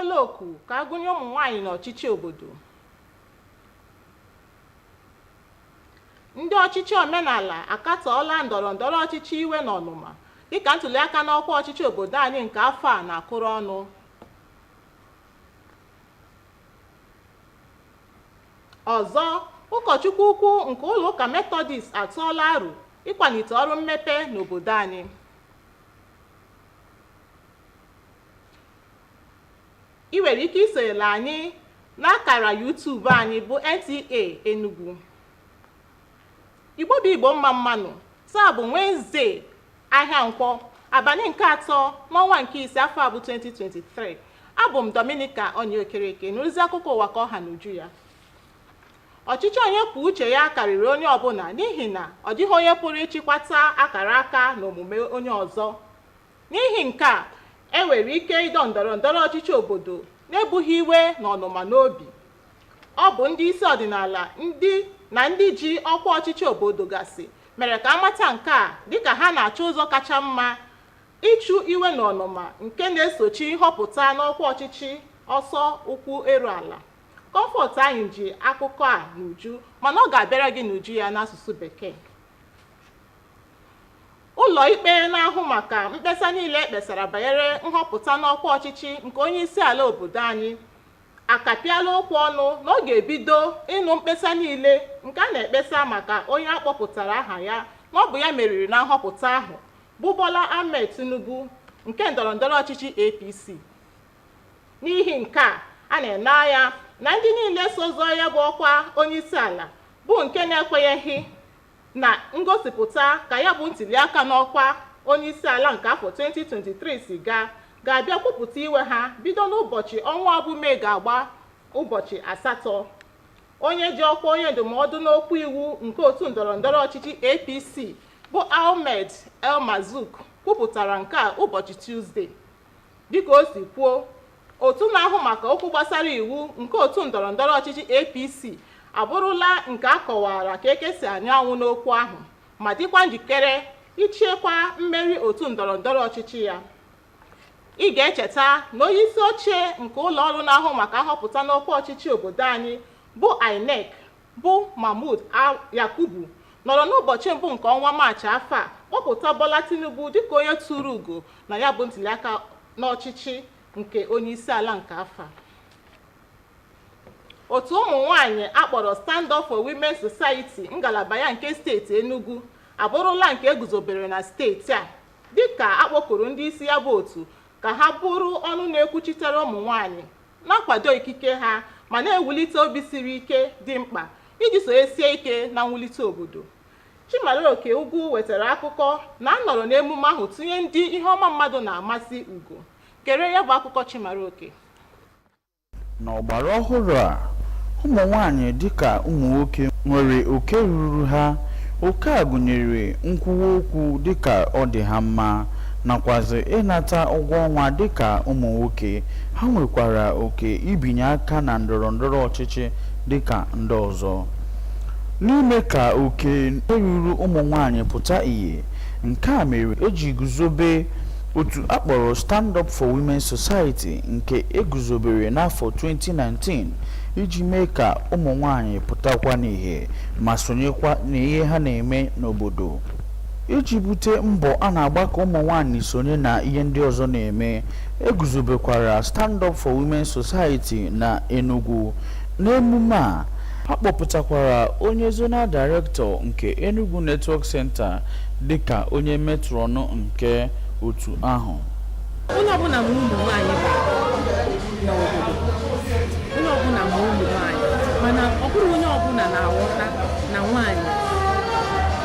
akpọọla oku ka agụnye ụmụ nwaanyị n'ọchịchị obodo. Ndị ọchịchị omenala akatọọla ndọrọndọrọ ọchịchị iwe na ọnụma dịka ntụliaka n'ọkwa ọchịchị obodo anyị nke afọ a na-akụrụ ọnụ. Ọzọ, ụkọchukwu ukwu nke ụlọ ụka Methodist atụọla aro ịkwalite ọrụ mmepe n'obodo anyị. Ị nwere ike isonyere anyị n'akara YouTube anyị bụ Nta Enugu. Igbo bụ Igbo mma mmanụ. Taa bụ Wednesday, ahịa Nkwọ, abalị nke 3 n'ọnwa nke 5 afọ a bụ 2023. Abụ m Dominica Onyeokereke n'ozi akụkọ ụwa ka ọha n'uju ya. Ọchịchị onye kwuo uche ya karịrị onye ọbụla n'ihi na ọ dịghị onye pụrụ ịchịkwata akara aka na omume onye ọzọ. N'ihi nke a, enwere ike ịdọ ndọrọndọrọ ọchịchị obodo n'ebughị iwe na ọnụma n'obi. Ọ bụ ndị isi ọdịnala na ndị ji ọkwa ọchịchị obodo gasị mere ka amata nke a dịka ha na-achọ ụzọ kacha mma ịchụ iwe na ọnụma nke na-esochi nhọpụta n'ọkwa ọchịchị ọsọ ụkwụ eru ala. Comfort anyị ji akụkọ a n'uju, mana ọ ga-abịara gị n'uju ya n'asụsụ Bekee. Ụlọ ikpe na-ahụ maka mkpesa niile ekpesara banyere nhọpụta n'ọkwa ọchịchị nke onye isi ala obodo anyị akapịala okwu ọnụ na ọ ga-ebido ịnụ mkpesa niile nke a na-ekpesa maka onye akpọpụtara aha ya na ọ bụ ya meriri na nhọpụta ahụ bụ Bola Ahmed Tinubu nke ndọrọndọrọ ọchịchị APC. N'ihi nke a na-ene anya na ndị niile so zọọ ya bụ ọkwa onye isi ala bụ nke na-ekwenyeghị na ngosipụta ka ya bụ ntụliaka n'ọkwa onye isi ala nke afọ 2023 si ga-abịa kwupụta iwe ha bido n'ụbọchị ọnwa bụ Mee ga-agba ụbọchị 8. Onye ji ọkwa onye ndụmọdụ n'okwu iwu nke otu ndọrọndọrọ ọchịchị APC bụ Ahmed El Mazouk kwupụtara nke a ụbọchị Tuesday. Dịka o si kwuo, otu na-ahụ maka okwu gbasara iwu nke otu ndọrọndọrọ ọchịchị APC abụrụla nke a kọwara ka ekesi anyanwụ n'okwu ahụ ma dịkwa njikere ichekwa mmeri otu ndọrọndọrọ ọchịchị ya. Ị ga-echeta na onye isi oche nke ụlọ ọrụ na-ahụ maka nhọpụta n'ọkwa ọchịchị obodo anyị bụ INEC bụ Mahmood Yakubu nọrọ n'ụbọchị mbụ nke ọnwa Maachị afọ a kpọpụta Bola Tinubu dịka onye tụrụ ugo na ya bụ ntụliaka n'ọchịchị nke onye isi ala nke afọ a. Otu ụmụ nwaanyị akpọrọ Stand Up for Women Society ngalaba ya nke steeti Enugu abụrụla nke eguzobere na steeti a dịka akpọkuru ndị isi ya bụ otu ka ha bụrụ ọnụ na-ekwuchitere ụmụ nwaanyị na-akwado ikike ha ma na-ewulite obi siri ike dị mkpa iji sonyesie ike na mwulite obodo. Chimaroke Ugwu wetara akụkọ na a nọrọ n'emume ahụ tụnye ndị ihe ọma mmadụ na-amasị ugo. Kere ya bụ akụkọ Chimaroke. N'ọgbara ọhụrụ a, ụmụ nwaanyị dịka ụmụ nwoke nwere oke ruru ha. Oke a gụnyere nkwuwa okwu dịka ọ dị ha mma nakwazi ịnata ụgwọ ọnwa dịka ụmụ nwoke. Ha nwekwara oke ibinye aka na ndọrọndọrọ ọchịchị dịka ndị ọzọ. N'ime ka oke ruru ụmụ nwaanyị pụta ìhè, nke a mere eji guzobe otu akpọrọ Stand Up for Women Society nke eguzobere n'afọ 2019 iji mee ka ụmụ nwaanyị pụtakwa n'ihe ma sonyekwa n'ihe ha na-eme n'obodo. Iji bute mbọ a na-agba ka ụmụ nwaanyị sonye na ihe ndị ọzọ na-eme, eguzobekwara Stand Up for Women Society na Enugu. N'emume a, ha kpọpụtakwara onye Zonal Director nke Enugu Network Center dịka onye metronụ nke otu ahụ. Onye ọbụla ma ụmụ nwaanyị n'obodo, onye ọbụla ma ụmụ nwaanyị, mana ọ bụrụ onye ọbụla na-aghọta na nwaanyị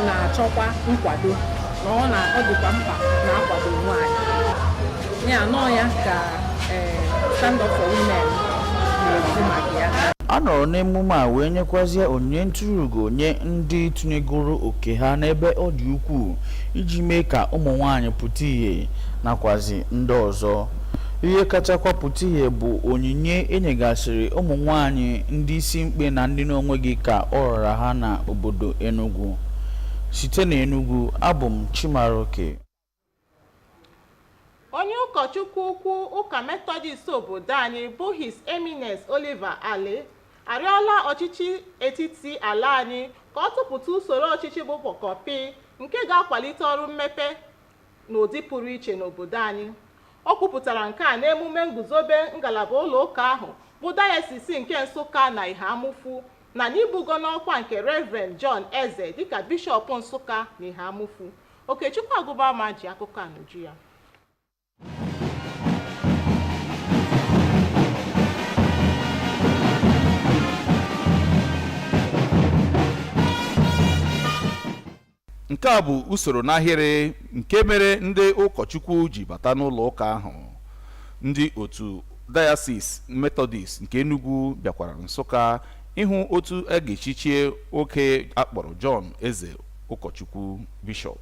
na-achọkwa nkwado na ọ dịkwa mkpa na-akwado nwaanyị. Ya nọ ya ka Stand Up for Women na-ekwu maka ya. A nọrọ n'emume a wee nyekwazie onyinye ntụrụugo nye ndị tụnyegoro oke ha n'ebe ọ dị ukwuu iji mee ka ụmụ nwaanyị pụta ìhè nakwazi ndị ọzọ. Ihe kachakwa pụta ìhè bụ onyinye enyegasịrị ụmụ nwaanyị ndị isi mkpe na ndị n'onweghị ka ọ rara ha na obodo Enugu. Site na Enugu, abụ m Chimaroke. onye ụkọchukwu ukwu ụka Methodist obodo anyị bụ His Eminence Oliver Ali arịọla ọchịchị etiti ala anyị ka ọ tụpụta usoro ọchịchị bụ pọkọpị nke ga-akwalite ọrụ mmepe n'ụdị pụrụ iche n'obodo anyị. O kwupụtara nke a n'emume nguzobe ngalaba ụlọ ụka ahụ bụ dayọsis nke Nsụka na Iheamufu na n'ibugo n'ọkwa nke Reverend John Eze dịka bishọp Nsụka na Iheamufu. Okechukwu Agụbama ji akụkọ anụju ya. nke a bụ usoro n'ahịrị nke mere ndị ụkọchukwu ji bata n'ụlọ ụka ahụ. Ndị otu Diocese Methodist nke Enugu bịakwara Nsụka ịhụ otu a ga-echichie oke akpọrọ John Eze ụkọchukwu bishọp.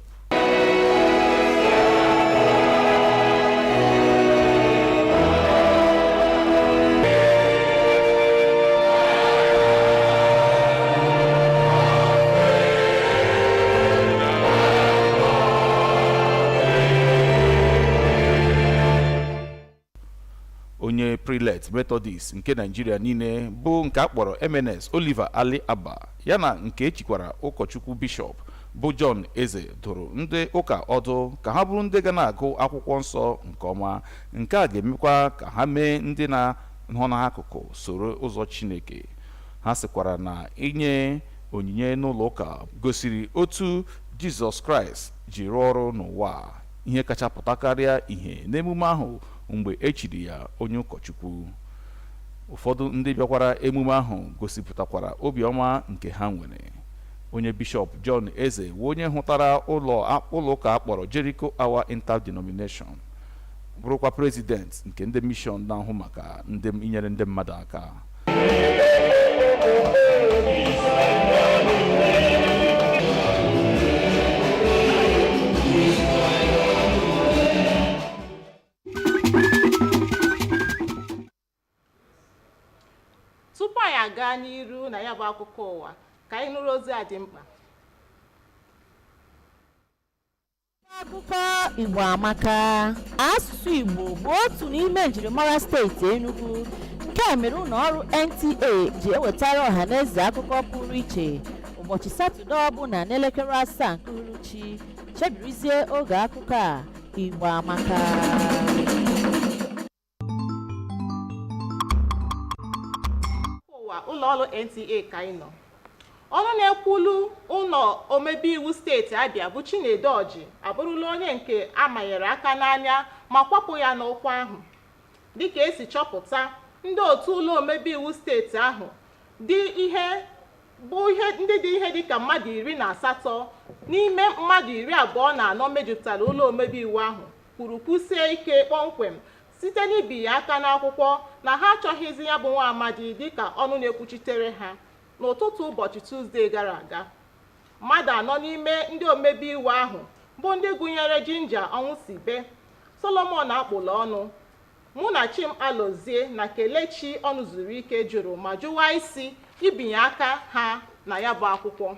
onye prelate Methodist nke Nigeria niile bụ nke akpọrọ Eminence Oliver Ali Abba yana nke echikwara ụkọchukwu bishọp bụ John Eze dụrụ ndị ụka ọdụ ka ha bụrụ ndị ga na-agụ akwụkwọ nsọ nke ọma. nke a ga-emekwa ka ha mee ndị na-ahụ n'akụkụ soro ụzọ Chineke. Ha sịkwara na inye onyinye n'ụlọ ụka gosiri otu Jizọs Kraịst ji rụọ ọrụ n'ụwa, ihe kacha pụta karịa ihe n'emume ahụ mgbe echiri ya onye ụkọchukwu. Ụfọdụ ndị bịakwara emume ahụ gosipụtakwara obiọma nke ha nwere. Onye bishọp John Eze wee onye hụtara ụlọ ụka akpọrọ Jericho Hour Interdenomination, bụrụkwa prezident nke ndị mishọn na-ahụ maka inyere ndị mmadụ aka. Tupu anyị aga n'iru na ya bụ akụkọ ụwa, ka anyị nụrụ ozi a dị mkpa. Akụkọ Igbo amaka. Asụsụ Igbo bụ otu n'ime njirimara steeti Enugu. Nke a mere ụlọ ọrụ NTA ji ewetara ọhaneze akụkọ pụrụ iche ụbọchị Satọde ọbụla n'elekere 7 nke uhuruchi. Chebirizie oge akụkọ a Igbo amaka. Ụlọ ọrụ NTA ka anyị nọ. Ọnụ na-ekwulu ụlọ omebe iwu steeti Abịa bụ Chinedu Ọjị abụrụla onye nke amanyere aka n'anya ma kwapụ ya n'ọkwa ahụ. Dịka esi chọpụta, ndị otu ụlọ omebe iwu steeti ahụ ndị dị ihe dịka mmadụ 18 n'ime mmadụ 24 mejupụtara ụlọ omebe iwu ahụ kwuru kwusie ike kpọmkwem site n'ibinye aka n'akwụkwọ na ha achọghịzi ya bụ nwa amadi dịka ọnụ na-ekwuchitere ha n'ụtụtụ ụbọchị Tuzdee gara aga. Mmadụ 4 n'ime ndị omebe iwu ahụ bụ ndị gụnyere Jinja Ọnwụsibe, Solomon Akpụlọnụ, Mụnachim Alozie na Kelechi Ọnụzurike jụrụ ma jụwa isi ibinye aka ha na ya bụ akwụkwọ.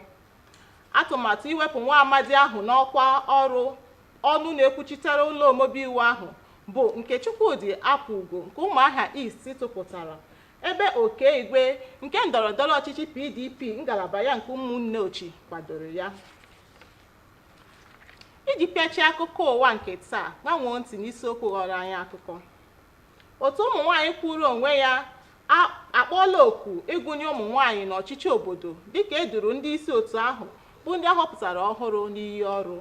Atụmatụ iwepụ nwa amadi ahụ n'ọkwa ọrụ ọnụ na-ekwuchitere ụlọ omebe iwu ahụ bụ nke Chukwudị Apụgo nke Ụmụahịa East tụpụtara, ebe Oke Igwe nke ndọrọndọrọ ọchịchị PDP ngalaba ya nke ụmụnne Ochi kwadoro ya. Iji pịachie akụkọ ụwa nke taa, gbanwee ntị n'isiokwu ghọrọ anyị akụkọ. Otu ụmụ nwaanyị kwuru onwe ya akpọọla oku ịgụnye ụmụ nwaanyị n'ọchịchị obodo dịka eduru ndị isi otu ahụ bụ ndị ahọpụtara ọhụrụ n'iyi ọrụ.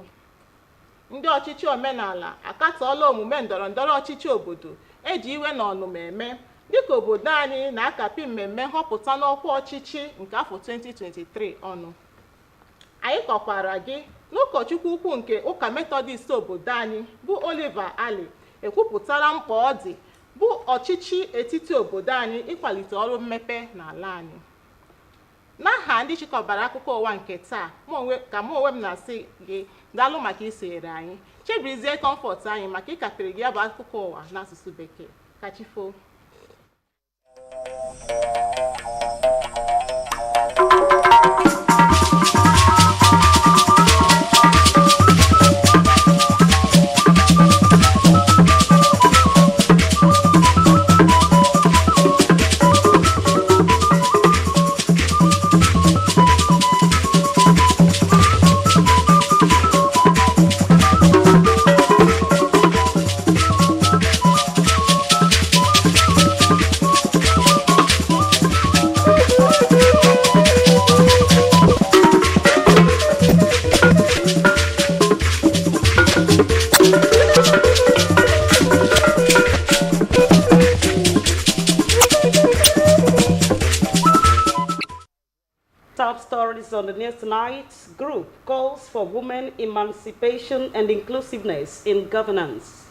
Ndị ọchịchị omenala akatọọla omume ndọrọndọrọ ọchịchị obodo eji iwe na ọnụma eme dịka obodo anyị na-akapi mmemme nhọpụta n'ọkwa ọchịchị nke afọ 2023 ọnụ. Anyị kọkwara gị n'ụkọchukwu ukwu nke ụka Methodist obodo anyị bụ Oliver Ali ekwupụtara mkpa ọ dị bụ ọchịchị etiti obodo anyị ịkwalite ọrụ mmepe n'ala anyị. N'aha ndị chịkọbara akụkọ ụwa nke taa, ka mụ onwe m na-asị gị daalụ maka isonyere anyị. Chebirizie Comfort anyị maka ịkapịrị gị ya bụ akụkọ ụwa n'asụsụ Bekee. Ka chi foo. Top stories on the news tonight. Group calls for women emancipation and inclusiveness in governance.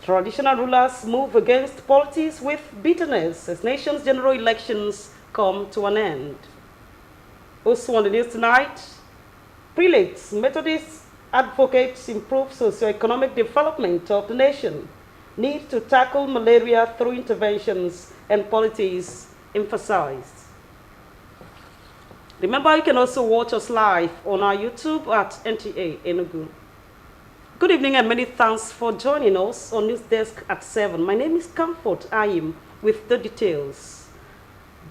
Traditional rulers move against politics with bitterness as nation's general elections come to an end. Also on the news tonight, prelates, Methodists advocates improve socio-economic development of the nation, need to tackle malaria through interventions and politics emphasized. Remember, you can also watch us live on our YouTube at Nta Enugu. Good evening and many thanks for joining us on News Desk at 7. My name is Comfort Ayim with the details.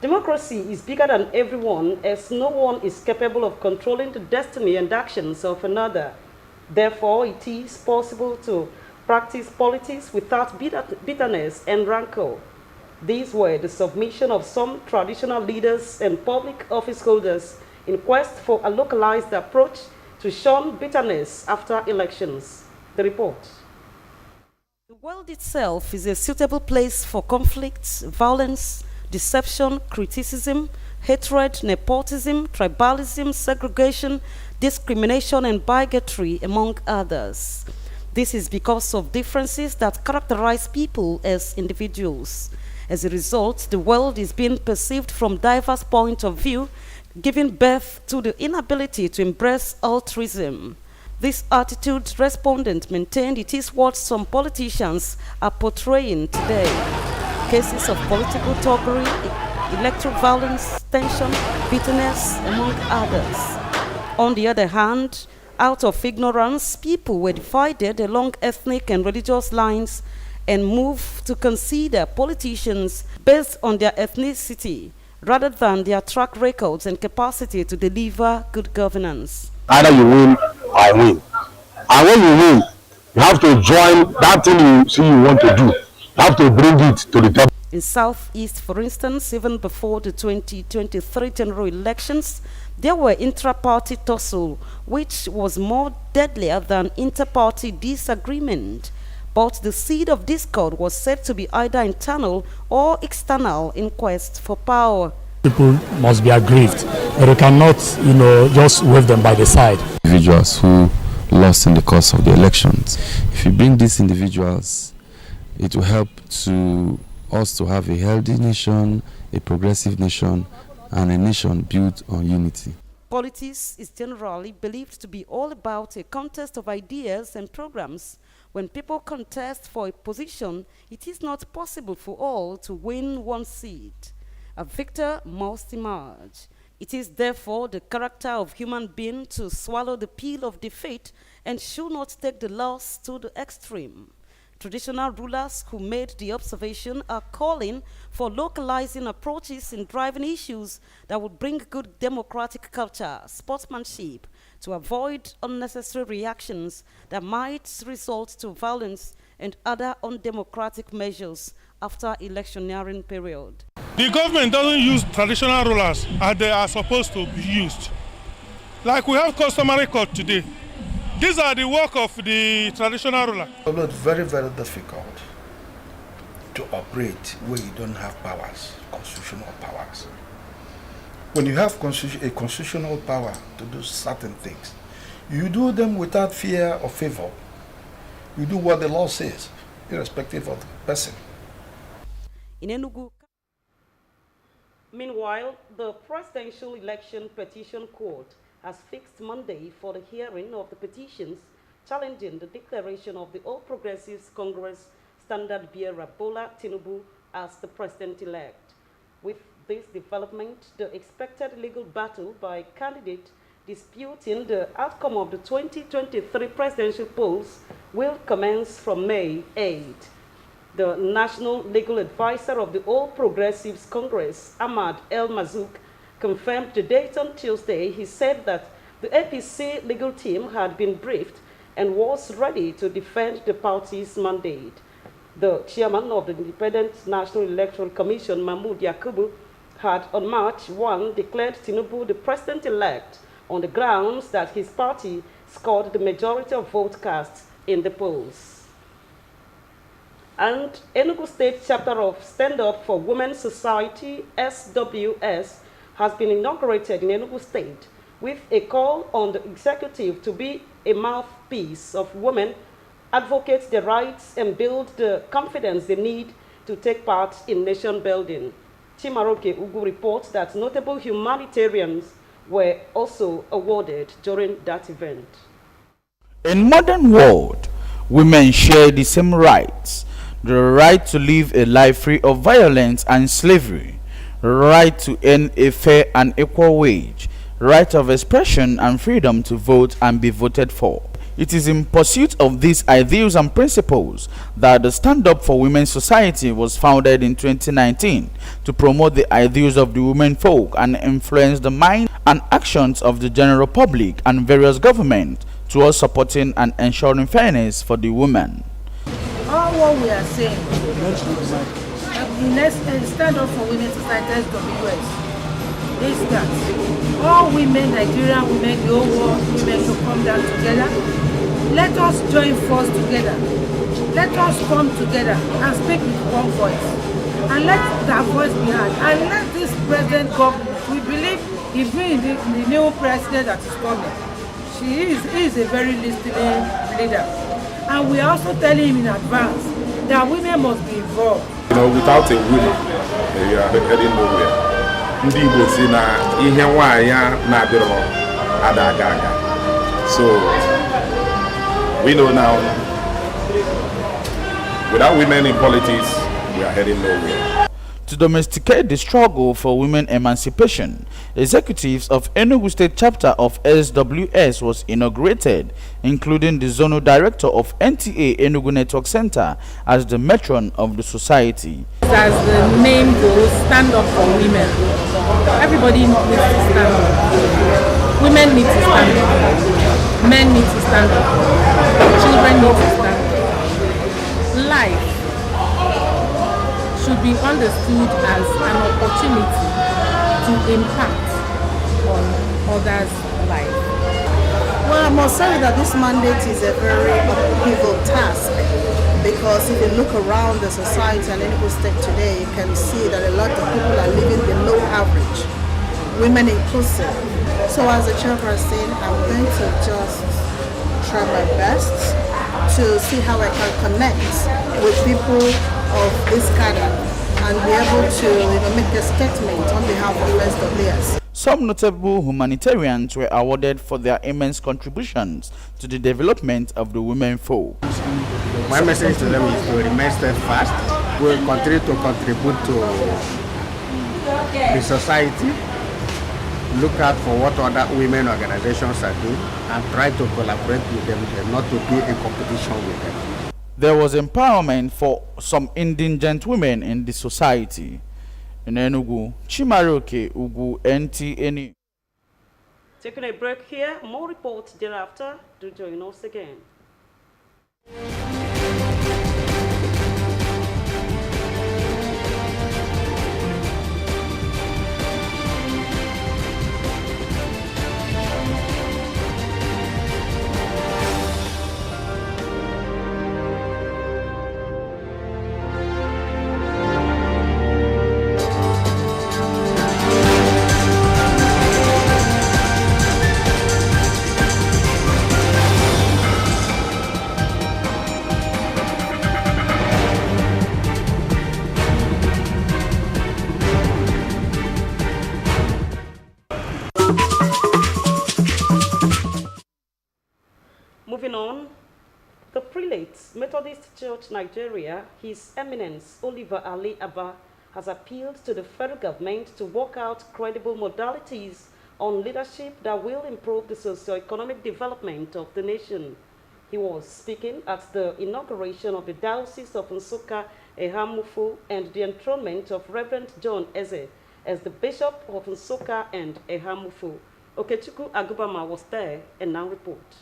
Democracy is bigger than everyone as no one is capable of controlling the destiny and actions of another. Therefore, it is possible to practice politics without bitterness and rancor. These were the submission of some traditional leaders and public office holders in quest for a localized approach to shun bitterness after elections. The report. The world itself is a suitable place for conflicts, violence, deception, criticism, hatred, nepotism, tribalism, segregation, discrimination, and bigotry, among others. This is because of differences that characterize people as individuals. As a result, the world is being perceived from diverse points of view, giving birth to the inability to embrace altruism. This attitude, respondent maintained, it is what some politicians are portraying today. Cases of political thuggery, electoral violence, tension, bitterness, among others. On the other hand, out of ignorance, people were divided along ethnic and religious lines and moved to consider politicians based on their ethnicity rather than their track records and capacity to deliver good governance. Either you win or I win. And when you win, you have to join that thing you see you want to do. You have to bring it to the table. In Southeast, for instance, even before the 2023 general elections, there were intra-party tussle, which was more deadlier than inter-party disagreement. But the seed of discord was said to be either internal or external in quest for power. People must be aggrieved, but you cannot, just wave them by the side. Individuals who lost in the course of the elections. If you bring these individuals, it will help to us to have a healthy nation, a progressive nation, and a nation built on unity. Politics is generally believed to be all about a contest of ideas and programs. When people contest for a position, it is not possible for all to win one seat. A victor must emerge. It is therefore the character of human being to swallow the pill of defeat and should not take the loss to the extreme. Traditional rulers who made the observation are calling for localizing approaches in driving issues that would bring good democratic culture, sportsmanship, to avoid unnecessary reactions that might result to violence and other undemocratic measures after electioneering period. The government doesn't use traditional rulers as they are supposed to be used. Like we have customary court today. These are the work of the traditional ruler. It's very, very difficult to operate where you don't have powers, constitutional powers. When you have a constitutional power to do certain things, you do them without fear or favor. You do what the law says, irrespective of the person. In Enugu, meanwhile, the Presidential Election Petition Court has fixed Monday for the hearing of the petitions challenging the declaration of the All Progressives Congress standard bearer Bola Tinubu as the president-elect. With this development, the expected legal battle by candidates disputing the outcome of the 2023 presidential polls will commence from May 8. The National Legal Advisor of the All Progressives Congress, Ahmad El Mazouk, confirmed the date on Tuesday. He said that the APC legal team had been briefed and was ready to defend the party's mandate. The chairman of the Independent National Electoral Commission, Mahmoud Yakubu, had on March 1 declared Tinubu the president-elect on the grounds that his party scored the majority of votes cast in the polls. And Enugu State chapter of Stand Up for Women Society, SWS, has been inaugurated in Enugu State with a call on the executive to be a mouthpiece of women, advocate their rights, and build the confidence they need to take part in nation building. Chimaroke Ugu reports that notable humanitarians were also awarded during that event. In modern world, women share the same rights: the right to live a life free of violence and slavery, right to earn a fair and equal wage, right of expression and freedom to vote and be voted for. It is in pursuit of these ideals and principles that the Stand Up for Women Society was founded in 2019 to promote the ideals of the women folk and influence the mind and actions of the general public and various governments towards supporting and ensuring fairness for the women. All what we are saying, the Stand Up for Women Society SWS, is that all women, Nigerian women, the whole world women should come down together. Let us join forces together. Let us come together and speak with one voice. And let that voice be heard. And let this present government, we believe if the new president that is coming, he is a very listening leader. And we are also telling him in advance that women must be involved. You know, without a woman, you are heading nowhere. Ndị Igbo si na ihe nwaanyị na-adịrọ ada. So we know now, without women in politics, we are heading nowhere. To domesticate the struggle for women emancipation, executives of Enugu State chapter of SWS was inaugurated, including the zonal director of Nta Enugu Network Center as the matron of the society. As the name goes, stand up for women. Everybody needs to stand up. Women need to stand up. Men need to stand up. Children need to stand up. Life should be understood as an opportunity to impact on others' life. Well, I must say that this mandate is a very upheaval task, because if you look around the society and Enugu State today, you can see that a lot of people are living below average, women inclusive. So as a chairperson, I'm going to just try my best to see how I can connect with people of this cadre and be able to make a statement on behalf of SWS. Some notable humanitarians were awarded for their immense contributions to the development of the women folk. My message to them is to remain steadfast. We will continue to contribute to the society, look out for what other women organizations are doing, and try to collaborate with them and not to be in competition with them. There was empowerment for some indigent women in the society. In Enugu, Chimaroke Ugu, Nta Enugu. Taking a break here, more reports thereafter. Do join us again. Moving on, the prelate, Methodist Church Nigeria, His Eminence Oliver Ali Abba, has appealed to the federal government to work out credible modalities on leadership that will improve the socio-economic development of the nation. He was speaking at the inauguration of the Diocese of Nsukka Ehamufu and the enthronement of Reverend John Eze as the Bishop of Nsukka and Ehamufu. Okechukwu Agubama was there and now reports.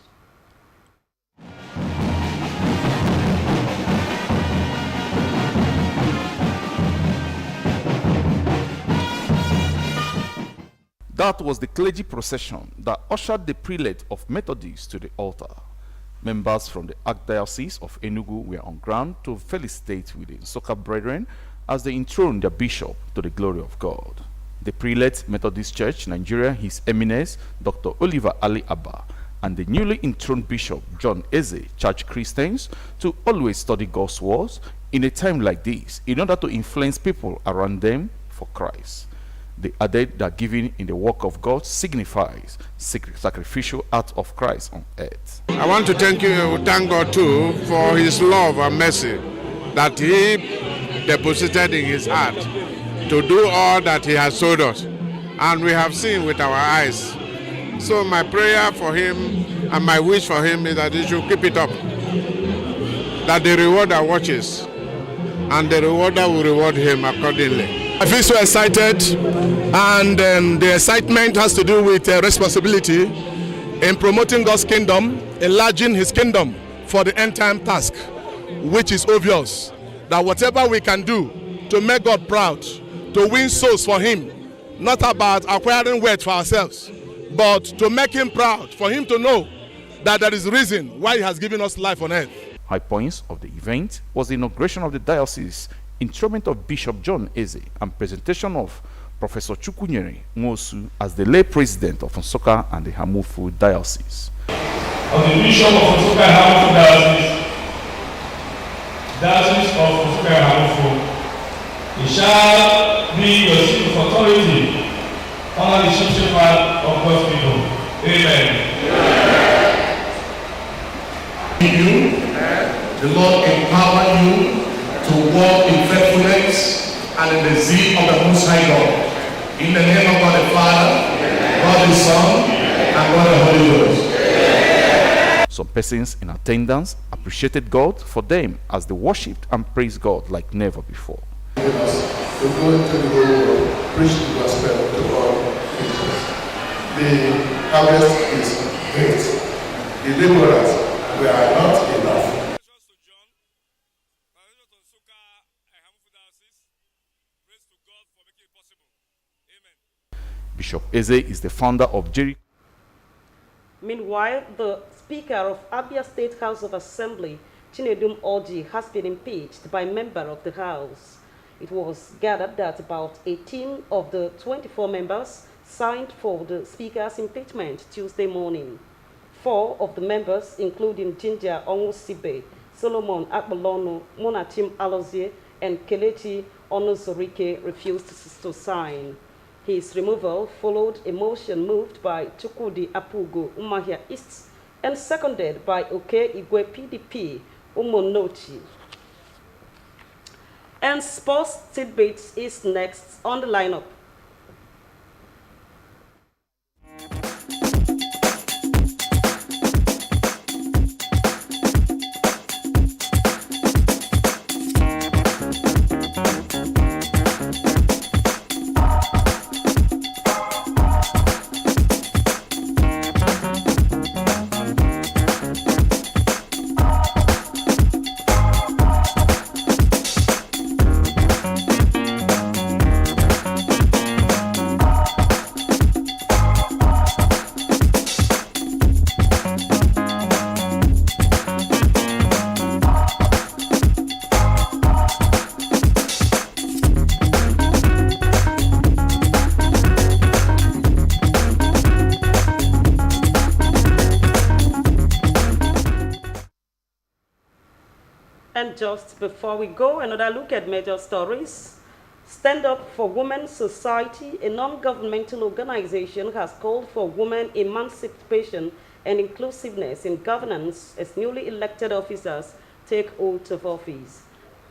That was the clergy procession that ushered the prelate of Methodists to the altar. Members from the Archdiocese of Enugu were on ground to felicitate with the Nsukka brethren as they enthroned their bishop to the glory of God. The prelate, Methodist Church, Nigeria, His Eminence, Dr. Oliver Ali Abba, and the newly enthroned Bishop John Eze charged Christians to always study God's words in a time like this in order to influence people around them for Christ. They added that giving in the work of God signifies sacrificial act of Christ on earth. I want to thank God too for his love and mercy that he deposited in his heart to do all that he has told us, and we have seen with our eyes. So my prayer for him and my wish for him is that he should keep it up, that the rewarder watches and the rewarder will reward him accordingly. I feel so excited, and the excitement has to do with responsibility in promoting God's kingdom, enlarging his kingdom for the end time task, which is obvious that whatever we can do to make God proud, to win souls for him, not about acquiring wealth for ourselves, but to make him proud, for him to know that there is a reason why he has given us life on earth. High points of the event was the inauguration of the diocese, enthronement of Bishop John Eze, and presentation of Professor Chukwunyere Nwosu as the lay president of Nsukka and the Hamufu Diocese. Of the Bishop of Nsukka and Hamufu Diocese of Nsukka and Hamufu, it shall be your seat of authority under the shepherd of God's people. Amen. You, the Lord empower you to walk in faithfulness and in the zeal of the Most High God. In the name of God the Father, God the Son, and God the Holy Ghost. Some persons in attendance appreciated God for them as they worshipped and praised God like never before. To go into the whole world, preach the gospel to all people. The harvest is great. The laborers were not enough. Bishop Eze is the founder of Jericho. Meanwhile, the Speaker of Abia State House of Assembly, Chinedum Orji, has been impeached by a member of the House. It was gathered that about 18 of the 24 members signed for the Speaker's impeachment Tuesday morning. 4 of the members, including Ginger Onwusibe, Solomon Akbalono, Monachim Alozie, and Kelechi Onuzorike, refused to sign. His removal followed a motion moved by Chukwudi Apugo, Umahia East, and seconded by Oke Igwe PDP, Umonochi. And Sports Tidbits is next on the lineup. And just before we go, another look at major stories. Stand Up for Women Society, a non-governmental organization, has called for women emancipation and inclusiveness in governance as newly elected officers take oath of office.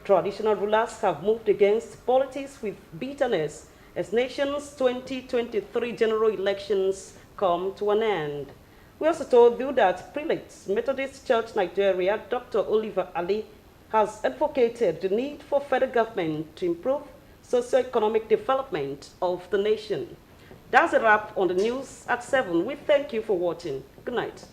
Traditional rulers have moved against politics with bitterness as nation's 2023 general elections come to an end. We also told you that Prelate, Methodist Church Nigeria, Dr. Oliver Ali, has advocated the need for federal government to improve socio-economic development of the nation. That's a wrap on the news at 7. We thank you for watching. Good night.